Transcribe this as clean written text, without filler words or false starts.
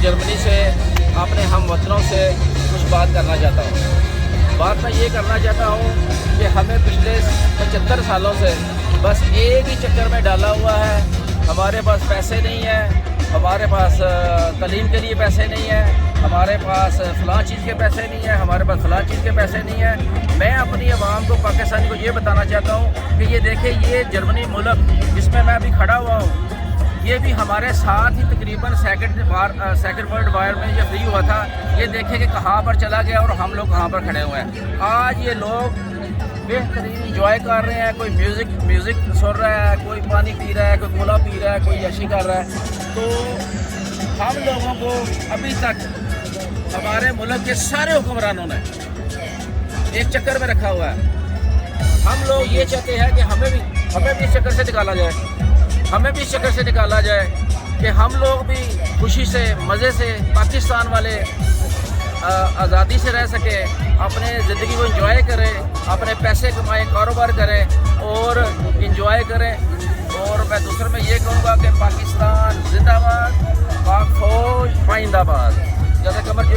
Germany से अपने हम वतनों से कुछ बात करना चाहता हूँ। बात मैं ये करना चाहता हूँ कि हमें पिछले 75 सालों से बस एक ही चक्कर में डाला हुआ है। हमारे पास पैसे नहीं है, हमारे पास तालीम के लिए पैसे नहीं है, हमारे पास फ़लाँ चीज़ के पैसे नहीं है, हमारे पास फ़लाँ चीज़ के पैसे नहीं है। मैं अपनी आवाम को, पाकिस्तानी को ये बताना चाहता हूँ कि ये देखें, ये जर्मनी मुल्क जिसमें मैं अभी खड़ा हुआ हूँ, ये भी हमारे साथ ही तकरीबन सेकंड वर्ल्ड वार में ये फ्री हुआ था। ये देखें कि कहाँ पर चला गया और हम लोग कहाँ पर खड़े हुए हैं। आज ये लोग बेहतरीन इंजॉय कर रहे हैं, कोई म्यूज़िक सुन रहा है, कोई पानी पी रहा है, कोई कोला पी रहा है, कोई यशी कर रहा है। तो हम लोगों को अभी तक हमारे मुल्क के सारे हुक्मरानों ने एक चक्कर में रखा हुआ है। हम लोग ये चाहते हैं कि हमें भी इस चक्कर से निकाला जाए, हमें भी इस चक्कर से निकाला जाए कि हम लोग भी खुशी से, मज़े से पाकिस्तान वाले आज़ादी से रह सके, अपने ज़िंदगी को एंजॉय करें, अपने पैसे कमाएं, कारोबार करें और एंजॉय करें। और मैं दूसरे में ये कहूँगा कि पाकिस्तान जिंदाबाद, पाक फौज पाइंदाबाद। जैसे कमर